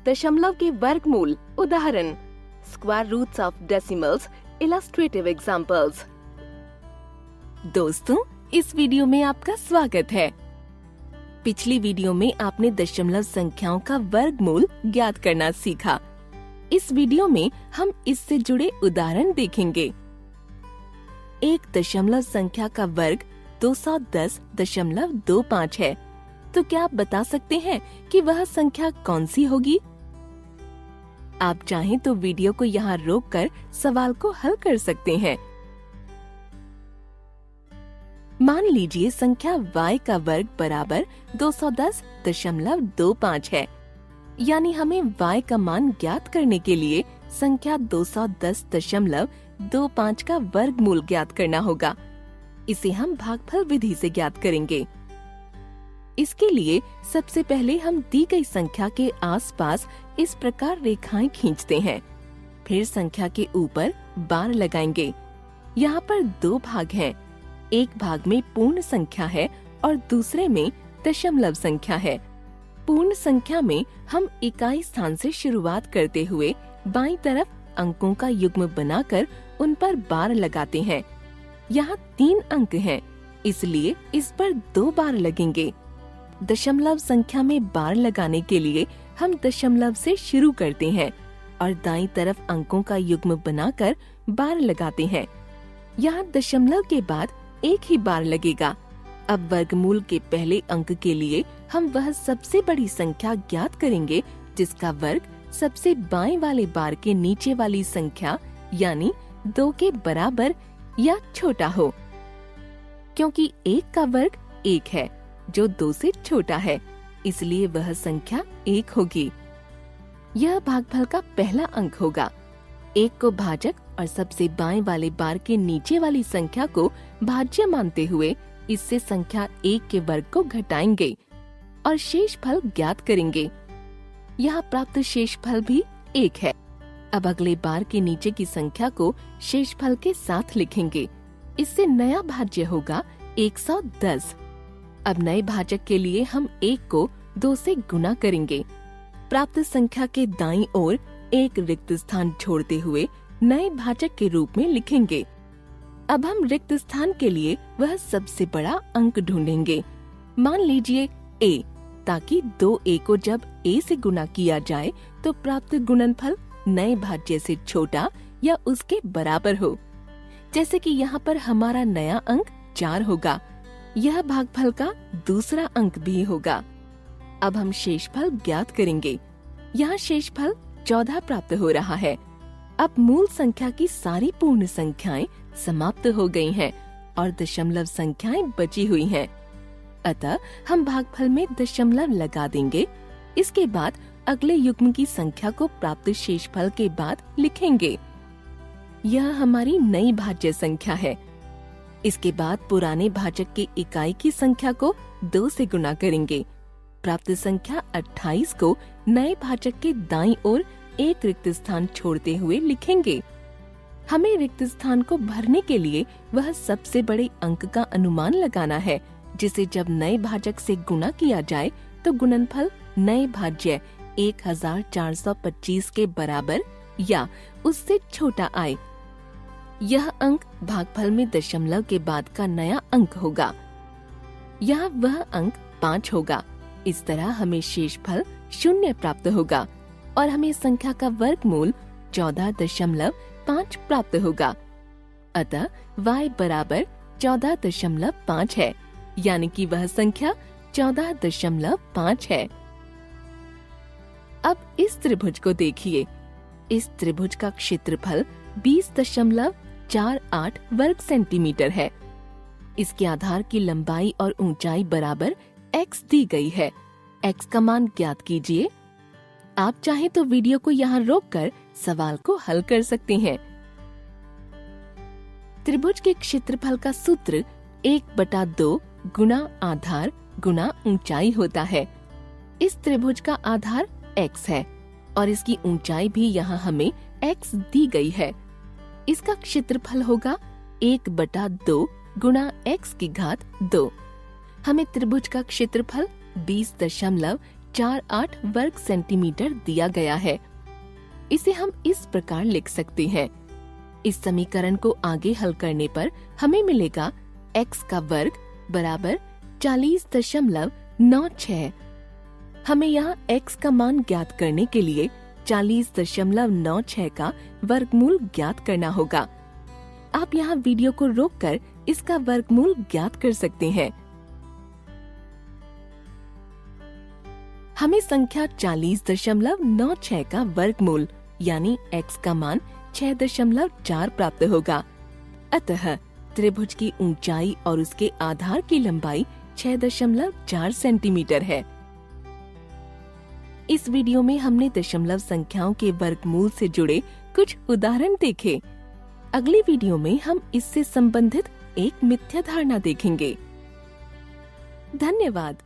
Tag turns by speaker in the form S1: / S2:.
S1: दशमलव के वर्गमूल उदाहरण, square roots of decimals illustrative examples. दोस्तों, इस वीडियो में आपका स्वागत है। पिछली वीडियो में आपने दशमलव संख्याओं का वर्गमूल ज्ञात करना सीखा। इस वीडियो में हम इससे जुड़े उदाहरण देखेंगे। एक दशमलव संख्या का वर्ग 210.25 है, तो क्या आप बता सकते हैं कि वह संख्या कौन सी होगी? आप चाहें तो वीडियो को यहाँ रोककर सवाल को हल कर सकते हैं। मान लीजिए संख्या y का वर्ग बराबर 210.25 है, यानी हमें y का मान ज्ञात करने के लिए संख्या 210.25 का वर्गमूल ज्ञात करना होगा। इसे हम भागफल विधि से ज्ञात करेंगे। इसके लिए सबसे पहले हम दी गई संख्या के आसपास इस प्रकार रेखाएं खींचते हैं। फिर संख्या के ऊपर बार लगाएंगे। यहाँ पर दो भाग हैं। एक भाग में पूर्ण संख्या है और दूसरे में दशमलव संख्या है। पूर्ण संख्या में हम इकाई स्थान से शुरुआत करते हुए बाईं तरफ अंकों का युग्म बनाकर उन पर बार लगाते हैं। यहाँ 3 अंक हैं, इसलिए इस पर 2 बार लगेंगे। दशमलव संख्या में बार लगाने के लिए हम दशमलव से शुरू करते हैं और दाईं तरफ अंकों का युग्म बनाकर बार लगाते हैं। यहाँ दशमलव के बाद एक ही बार लगेगा। अब वर्गमूल के पहले अंक के लिए हम वह सबसे बड़ी संख्या ज्ञात करेंगे जिसका वर्ग सबसे बाएं वाले बार के नीचे वाली संख्या यानी 2 के बराबर या छोटा हो। क्योंकि 1 का वर्ग 1 है जो 2 से छोटा है, इसलिए वह संख्या 1 होगी। यह भागफल का पहला अंक होगा। 1 को भाजक और सबसे बाएं वाले बार के नीचे वाली संख्या को भाज्य मानते हुए इससे संख्या 1 के वर्ग को घटाएंगे और शेषफल ज्ञात करेंगे। यहाँ प्राप्त शेषफल भी 1 है। अब अगले बार के नीचे की संख्या को शेषफल के साथ लिखेंगे। इससे नया भाज्य होगा 110। अब नए भाजक के लिए हम 1 को 2 से गुना करेंगे। प्राप्त संख्या के दाईं ओर एक रिक्त स्थान छोड़ते हुए नए भाजक के रूप में लिखेंगे। अब हम रिक्त स्थान के लिए वह सबसे बड़ा अंक ढूंढेंगे। मान लीजिए a, ताकि 2a को जब a से गुना किया जाए तो प्राप्त गुणनफल नए भाज्य से छोटा या उसके बराबर हो। जैसे कि यहाँ पर हमारा नया अंक 4 होगा। यह भागफल का दूसरा अंक भी होगा। अब हम शेषफल ज्ञात करेंगे। यहाँ शेषफल 14 प्राप्त हो रहा है। अब मूल संख्या की सारी पूर्ण संख्याएं समाप्त हो गई हैं और दशमलव संख्याएं बची हुई हैं। अतः हम भागफल में दशमलव लगा देंगे। इसके बाद अगले युग्म की संख्या को प्राप्त शेषफल के बाद लिखेंगे। यह हमारी नई भाज्य संख्या है। इसके बाद पुराने भाजक के इकाई की संख्या को 2 से गुना करेंगे। प्राप्त संख्या 28 को नए भाजक के दाईं ओर एक रिक्त स्थान छोड़ते हुए लिखेंगे। हमें रिक्त स्थान को भरने के लिए वह सबसे बड़े अंक का अनुमान लगाना है, जिसे जब नए भाजक से गुणा किया जाए तो गुणनफल नए भाज्य 1425 के बराबर या उससे छोटा आए। यह अंक भागफल में दशमलव के बाद का नया अंक होगा। यहाँ वह अंक 5 होगा। इस तरह हमें शेषफल 0 प्राप्त होगा और हमें संख्या का वर्गमूल 14.5 प्राप्त होगा। अतः y बराबर 14.5 है, यानी कि वह संख्या 14.5 है। अब इस त्रिभुज को देखिए। इस त्रिभुज का क्षेत्रफल 20.48 वर्ग सेंटीमीटर है। इसके आधार की लंबाई और ऊंचाई बराबर x दी गई है। x का मान ज्ञात कीजिए। आप चाहें तो वीडियो को यहाँ रोककर सवाल को हल कर सकते हैं। त्रिभुज के क्षेत्रफल का सूत्र 1/2 गुना आधार गुना ऊंचाई होता है। इस त्रिभुज का आधार x है और इसकी ऊंचाई भी यहाँ हमें x दी गई है। इसका क्षेत्रफल होगा 1/2 गुना x की घात 2। हमें त्रिभुज का क्षेत्रफल 48 वर्ग सेंटीमीटर दिया गया है। इसे हम इस प्रकार लिख सकते हैं। इस समीकरण को आगे हल करने पर हमें मिलेगा x का वर्ग बराबर 40.96। हमें यहाँ x का मान ज्ञात करने के लिए 40.96 का वर्गमूल ज्ञात करना होगा। आप यहाँ वीडियो को रोककर इसका वर्गमूल ज्ञात कर सकते हैं। हमें संख्या 40.96 का वर्गमूल यानी x का मान 6.4 प्राप्त होगा। अतः त्रिभुज की ऊंचाई और उसके आधार की लंबाई 6.4 सेंटीमीटर है। इस वीडियो में हमने दशमलव संख्याओं के वर्गमूल से जुड़े कुछ उदाहरण देखे। अगली वीडियो में हम इससे संबंधित एक मिथ्या धारणा देखेंगे। धन्यवाद।